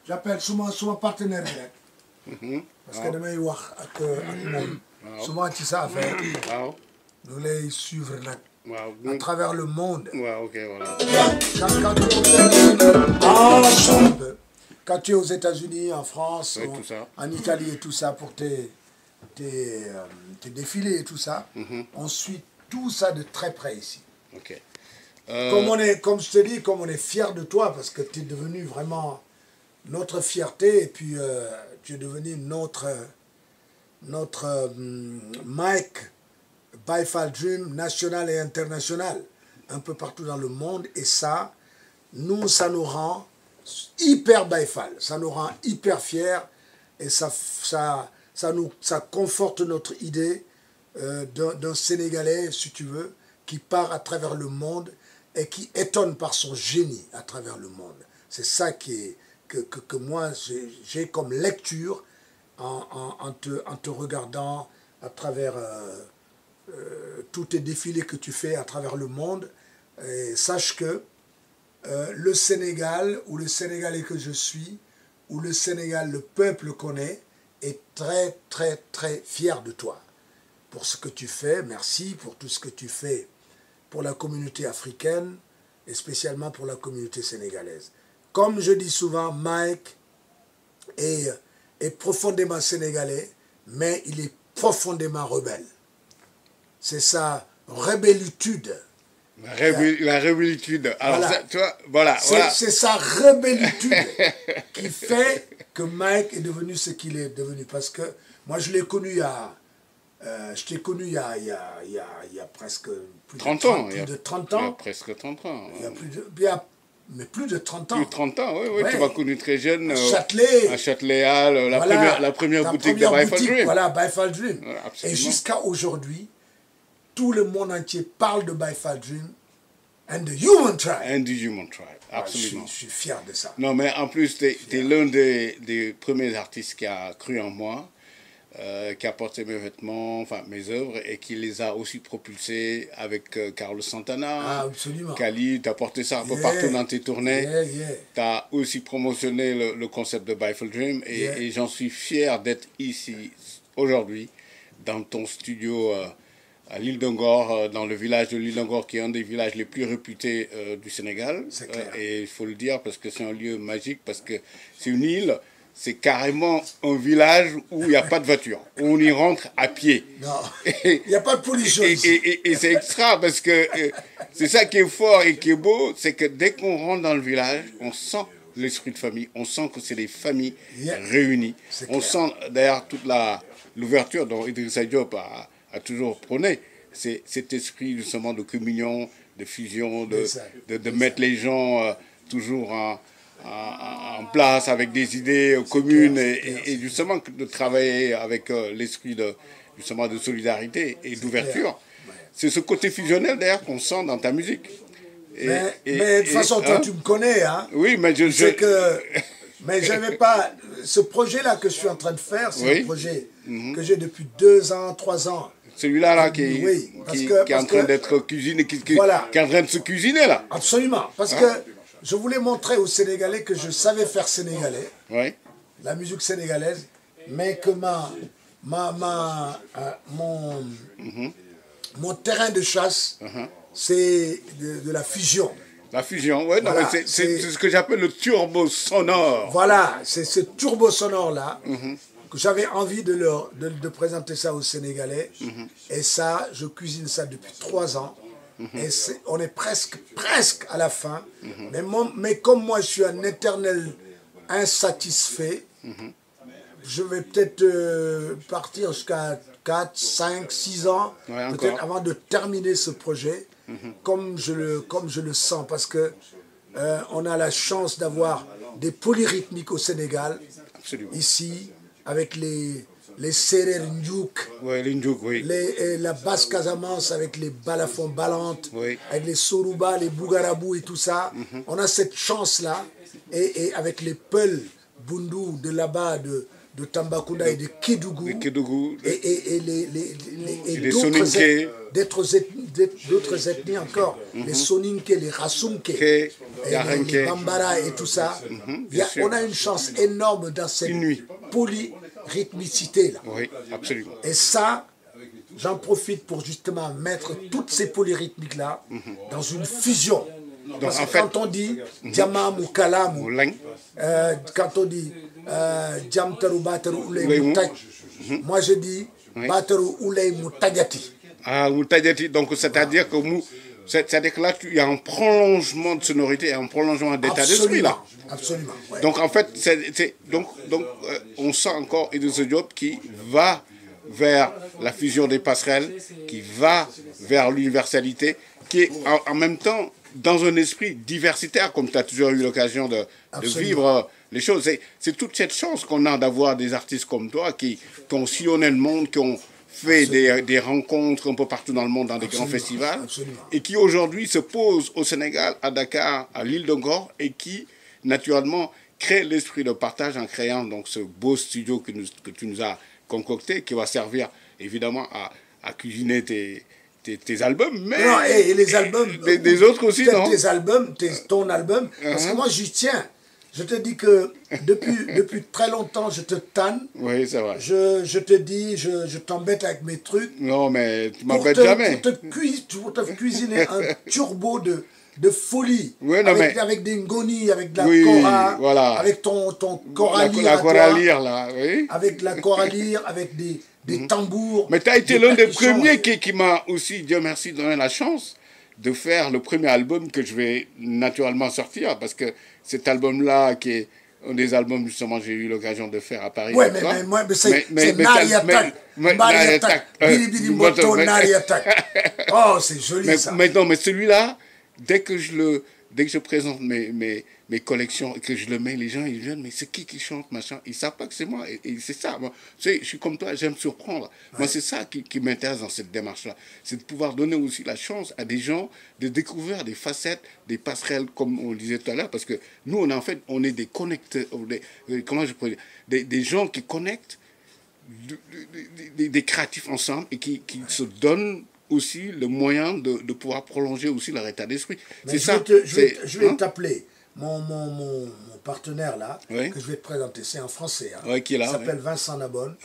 j'appelle souvent partenaire direct. Parce que damay wax ak moom. Souvent ci sa affaire. waaw. Nous les suivre nag. waaw. À travers le monde. waaw ok voilà. Quand tu es aux États-Unis, en France, ouais, tout ça. en Italie et tout ça pour tes défilés et tout ça, on suit tout ça de très près ici. Ok. Comme je te dis, comme on est fiers de toi, parce que tu es devenu vraiment notre fierté, et puis tu es devenu notre Mike Baifal Dream national et international, un peu partout dans le monde, et ça, nous, ça nous rend hyper Baifal, ça nous rend hyper fiers, et ça conforte notre idée d'un Sénégalais, si tu veux, qui part à travers le monde et qui étonne par son génie à travers le monde. C'est ça que moi j'ai comme lecture en te regardant à travers tous tes défilés que tu fais à travers le monde. Et sache que le Sénégal, ou le Sénégalais que je suis, ou le Sénégal, le peuple qu'on est très très très fier de toi. Pour ce que tu fais, merci pour tout ce que tu fais pour la communauté africaine et spécialement pour la communauté sénégalaise. Comme je dis souvent, Mike est profondément sénégalais, mais il est profondément rebelle. C'est sa rébellitude. La rébellitude. Alors, Voilà. ça, tu vois, voilà. C'est sa rébellitude qui fait que Mike est devenu ce qu'il est devenu. Parce que moi, je l'ai connu je t'ai connu il y a presque plus 30 ans. Plus de 30 ans. Il y a presque 30 ans. Mais plus de 30 ans. Plus de 30 ans, oui, Ouais. Tu m'as connu très jeune. À Châtelet. À Châtelet, la première boutique de Baifal Dream. Voilà, Baifal Dream. Ouais, et jusqu'à aujourd'hui, tout le monde entier parle de Baifal Dream and the Human Tribe. And the Human Tribe, absolument. Je suis fier de ça. Non, mais en plus, tu es l'un des premiers artistes qui a cru en moi, qui a porté mes vêtements, enfin mes œuvres, et qui les a aussi propulsés avec Carlos Santana. Ah, absolument. Kali, tu as porté ça un peu partout dans tes tournées. Tu as aussi promotionné le concept de Baifal Dream, et j'en suis fier d'être ici aujourd'hui, dans ton studio à l'île d'Angor, dans le village de l'île d'Angor, qui est un des villages les plus réputés du Sénégal. C'est clair. Et il faut le dire parce que c'est un lieu magique, parce que c'est une île, c'est carrément un village où il n'y a pas de voiture, où on y rentre à pied. Non, il n'y a pas de pollution ici. Et c'est extra, parce que c'est ça qui est fort et qui est beau, c'est que dès qu'on rentre dans le village, on sent l'esprit de famille, on sent que c'est des familles réunies. On sent d'ailleurs toute l'ouverture dont Idrissa Diop a toujours prôné, c'est cet esprit justement de communion, de fusion, de mettre les gens toujours en place avec des idées communes et justement de travailler avec l'esprit justement de solidarité et d'ouverture. C'est ce côté fusionnel d'ailleurs qu'on sent dans ta musique. Mais de toute façon, toi tu me connais, hein. Oui, mais mais j'avais pas... Ce projet-là que je suis en train de faire, c'est un projet que j'ai depuis 2 ans, 3 ans. Celui-là qui est en train d'être cuisiné, qui est en train de se cuisiner là. Absolument, parce que je voulais montrer aux Sénégalais que je savais faire sénégalais, la musique sénégalaise, mais que mon terrain de chasse, c'est de la fusion. La fusion, oui, voilà, c'est ce que j'appelle le turbo sonore. Voilà, c'est ce turbo sonore-là que j'avais envie de présenter ça aux Sénégalais. Et ça, je cuisine ça depuis 3 ans. Et on est presque à la fin. Mais comme moi, je suis un éternel insatisfait, je vais peut-être partir jusqu'à 4, 5, 6 ans, peut-être avant de terminer ce projet, comme je le sens, parce que on a la chance d'avoir des polyrythmiques au Sénégal, ici, avec les Serer Ndjouk, la basse Casamance avec les balafons ballantes, avec les Soruba, les Bougarabou et tout ça. On a cette chance-là, et avec les Peuls, Bundu de là-bas, de Tambacounda et de Kédougou, et d'autres ethnies encore, les Soninke, les Rasumke, et les Bambara et tout ça. On a une chance énorme dans cette polyrythmicité-là. Oui, absolument. Et ça, j'en profite pour justement mettre toutes ces polyrythmiques-là dans une fusion. Parce que quand on dit Djamam ou Kalam, quand on dit Djamtaru Bataru Ulay Moutaj, moi je dis Bataru Ulay Moutajati. Ah, Moutajati, donc c'est-à-dire que c'est-à-dire que là, il y a un prolongement de sonorité et un prolongement d'état d'esprit là. Absolument. Ouais. Donc en fait, on sent encore Idrissa Diop qui va vers la fusion des passerelles, qui va vers l'universalité, qui est en même temps dans un esprit diversitaire, comme tu as toujours eu l'occasion de vivre les choses. C'est toute cette chance qu'on a d'avoir des artistes comme toi qui ont sillonné le monde, qui ont fait des rencontres un peu partout dans le monde, dans des grands festivals, et qui aujourd'hui se posent au Sénégal, à Dakar, à l'île de Ngor, et qui, naturellement, créent l'esprit de partage en créant donc ce beau studio que tu nous as concocté, qui va servir évidemment à cuisiner tes albums, mais... Non, et les albums... Des autres aussi, non? Tes albums, ton album, parce que moi j'y tiens. Je te dis que depuis très longtemps, je te tanne. Oui, c'est vrai. Je te dis, je t'embête avec mes trucs. Non, mais tu m'embêtes jamais. Pour te cuisiner un turbo de folie. Oui, non, avec des ngoni, avec de la cora, voilà. avec ton coralire. La coralire, là, oui. Avec la coralire, avec des tambours. Mais tu as été l'un des premiers qui m'a aussi, Dieu merci, donné la chance de faire le premier album que je vais naturellement sortir, parce que cet album-là, qui est un des albums, justement, j'ai eu l'occasion de faire à Paris. Oui, mais c'est Nari Attack. Nari Attack. Bilibili Moto, Nari Attack. Oh, c'est joli, ça. Mais non, mais celui-là, dès que je présente mes collections et que je le mets, les gens ils viennent, mais c'est qui chante, machin, ils savent pas que c'est moi, et c'est ça, moi, tu sais, je suis comme toi, j'aime surprendre. Ouais. Moi, c'est ça qui m'intéresse dans cette démarche-là, c'est de pouvoir donner aussi la chance à des gens de découvrir des facettes, des passerelles, comme on le disait tout à l'heure, parce que nous, on est des connecteurs, comment je pourrais dire, des gens qui connectent des créatifs ensemble et qui se donnent aussi le moyen de pouvoir prolonger aussi leur état d'esprit. C'est ça. Je vais t'appeler mon partenaire là, que je vais te présenter. C'est un Français. Hein, qui est là, il s'appelle Vincent Nabonne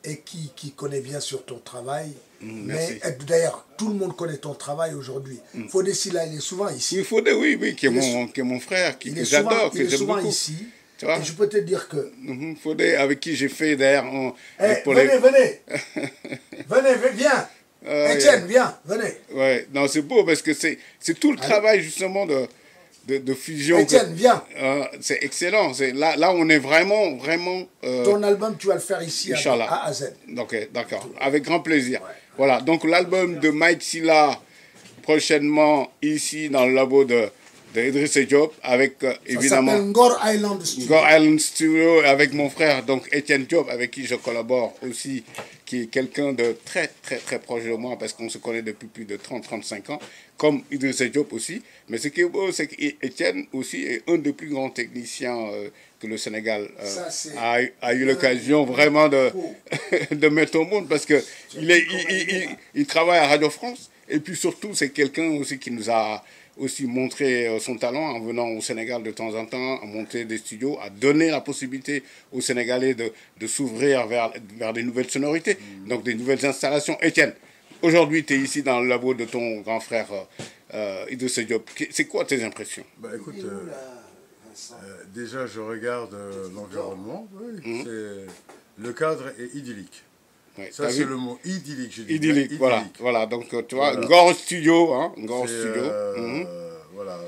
et qui connaît bien sur ton travail. Merci. Mais d'ailleurs, tout le monde connaît ton travail aujourd'hui. Fodé Silla, il est souvent ici. Oui, Fodé, oui, qui est mon frère, que j'adore, que j'aime beaucoup. Il est souvent ici. Tu vois? Et je peux te dire que... Fodé, avec qui j'ai fait d'ailleurs... venez, viens. Etienne, viens, venez. Ouais, non, c'est beau parce que c'est tout le travail justement de fusion. Etienne, viens. C'est excellent. Là, on est vraiment... Ton album, tu vas le faire ici à A à Z. Ok, d'accord. Avec grand plaisir. Ouais. Voilà, donc l'album de Mike Sylla, prochainement ici dans le labo de Idrissa Diop, avec évidemment... Ça s'appelle Ngor Island Studio. Ngor Island Studio, avec mon frère, donc Etienne Diop, avec qui je collabore aussi, qui est quelqu'un de très, très, très proche de moi, parce qu'on se connaît depuis plus de 30-35 ans, comme Idrissa Diop aussi. Mais ce qui est beau, c'est qu'Etienne aussi est un des plus grands techniciens que le Sénégal a eu l'occasion vraiment de mettre au monde, parce qu'il travaille à Radio France, et puis surtout, c'est quelqu'un aussi qui nous a aussi montrer son talent en venant au Sénégal de temps en temps, à monter des studios, à donner la possibilité aux Sénégalais de s'ouvrir vers des nouvelles sonorités, donc des nouvelles installations. Etienne, aujourd'hui, tu es ici dans le labo de ton grand frère Idrissa Diop. C'est quoi tes impressions? Bah, écoute, déjà, je regarde l'environnement. Le cadre est idyllique. Ouais, ça, c'est le mot idyllique. Je dis idyllique, voilà. Donc, tu vois, Ngor Studio, voilà,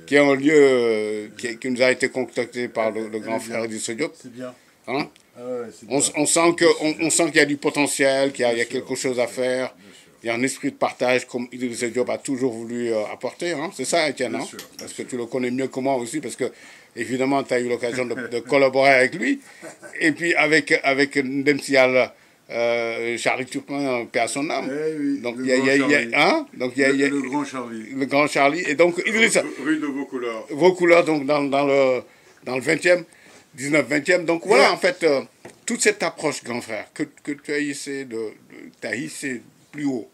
qui est un lieu qui nous a été concocté par le grand frère Idrissa Diop. C'est bien. Hein? On sent qu'il y a du potentiel, qu'il y a quelque chose à faire. Il y a un esprit de partage comme Idrissa Diop a toujours voulu apporter. Hein? C'est ça, Etienne, hein? Parce que tu le connais mieux que moi aussi, parce que évidemment, tu as eu l'occasion de collaborer avec lui. Et puis avec Ndemsial, Charlie Turpin, paix à son âme. Oui, donc il y a le grand Charlie. Le grand Charlie. Et donc Idrissa. Rue de Vaucouleurs. Vaucouleurs, donc dans le 20e, 19-20e. Donc voilà, en fait, toute cette approche, grand frère, que tu as hissé plus haut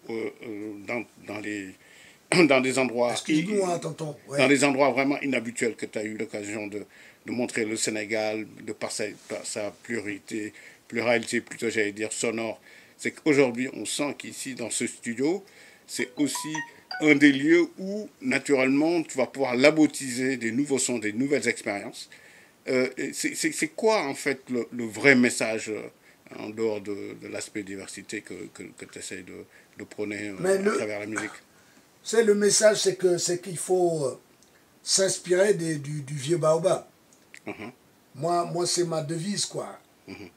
dans des endroits, excuse-nous, hein, tonton. Ouais. Dans des endroits vraiment inhabituels que tu as eu l'occasion de montrer le Sénégal, de par sa pluralité, plutôt j'allais dire sonore. C'est qu'aujourd'hui, on sent qu'ici, dans ce studio, c'est aussi un des lieux où, naturellement, tu vas pouvoir labotiser des nouveaux sons, des nouvelles expériences. C'est quoi, en fait, le vrai message en dehors de l'aspect diversité que tu essaies de prôner à travers la musique? C'est le message, c'est qu'il faut s'inspirer du vieux baobab. Moi c'est ma devise, quoi.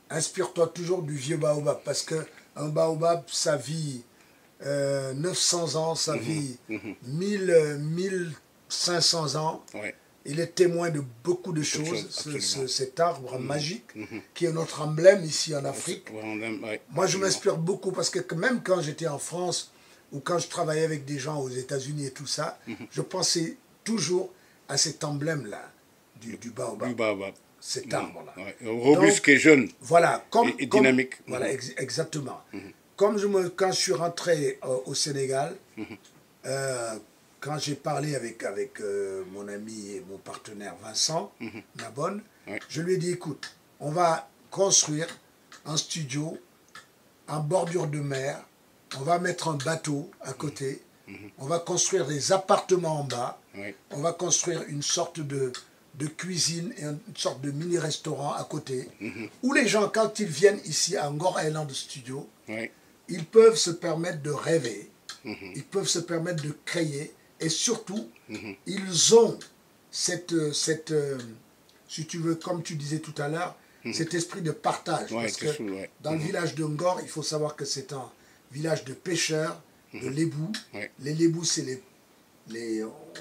Inspire-toi toujours du vieux baobab, parce qu'un baobab, ça vit 900 ans, ça vit 1500 ans. Ouais. Il est témoin de beaucoup de choses, cet arbre magique, qui est notre emblème ici en Afrique. Moi, je m'inspire beaucoup, parce que même quand j'étais en France, ou quand je travaillais avec des gens aux États-Unis et tout ça, je pensais toujours à cet emblème-là, du baobab. Du baobab. Cet arbre-là. Ouais. Robuste et jeune. Voilà. Et dynamique. Voilà, exactement. Quand je suis rentré au Sénégal, quand j'ai parlé avec mon ami et mon partenaire Vincent Nabonne, je lui ai dit, écoute, on va construire un studio en bordure de mer, on va mettre un bateau à côté, on va construire des appartements en bas, on va construire une sorte de cuisine et une sorte de mini-restaurant à côté, où les gens, quand ils viennent ici à Ngor Island Studio, ils peuvent se permettre de rêver, ils peuvent se permettre de créer, et surtout, ils ont si tu veux, comme tu disais tout à l'heure, cet esprit de partage. Parce que dans le village de Ngor, il faut savoir que c'est un village de pêcheurs, de lébous. Les lébous, c'est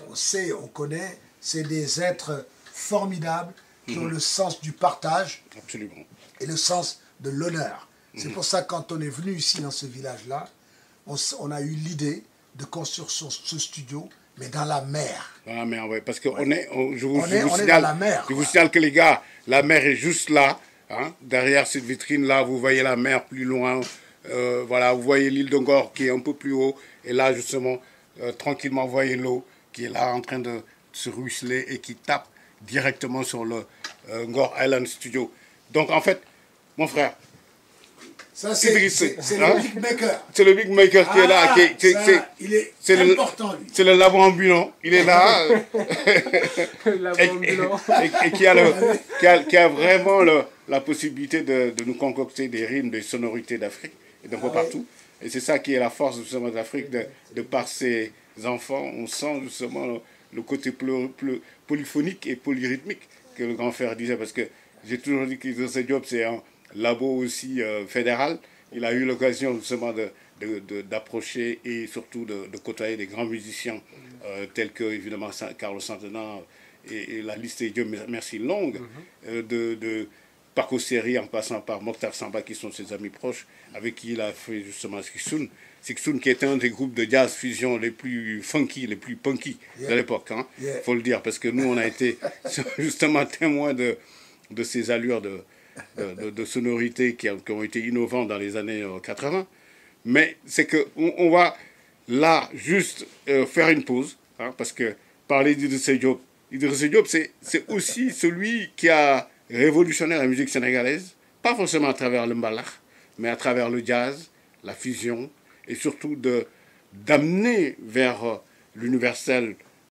on sait, on connaît, c'est des êtres formidables qui ont le sens du partage. Absolument. Et le sens de l'honneur. C'est pour ça que quand on est venu ici dans ce village-là, on a eu l'idée de construire ce studio, mais dans la mer. Dans la mer, oui, parce que je vous signale que les gars, la mer est juste là, hein, derrière cette vitrine-là, vous voyez la mer plus loin, voilà, vous voyez l'île de Ngor qui est un peu plus haut, et là, justement, tranquillement, vous voyez l'eau qui est là en train de se ruisseler et qui tape directement sur le Ngor Island Studio. Donc, en fait, mon frère, ça, c'est le big maker. C'est le big maker qui est là. Il est important, lui. C'est le labo ambulant. Il est là. et qui a vraiment la possibilité de nous concocter des rimes, des sonorités d'Afrique et d'un peu partout. Et c'est ça qui est la force justement de l'Afrique, de par ses enfants. On sent justement le côté polyphonique et polyrythmique que le grand frère disait. Parce que j'ai toujours dit qu'Idrissa Diop, c'est un labo aussi fédéral. Il a eu l'occasion justement d'approcher et surtout de côtoyer des grands musiciens tels que évidemment Carlos Santana et la liste est Dieu merci longue, de Paco Seri en passant par Mokhtar Samba qui sont ses amis proches, avec qui il a fait justement Siksoun. Siksoun qui était un des groupes de jazz fusion les plus funky, les plus punky de l'époque, hein, faut le dire, parce que nous on a été justement témoins de ces allures de sonorités qui ont été innovantes dans les années 80. Mais c'est qu'on va là juste faire une pause, hein, parce que parler d'Idrissa Diop, c'est aussi celui qui a révolutionné la musique sénégalaise, pas forcément à travers le mbalax, mais à travers le jazz, la fusion, et surtout d'amener vers l'universel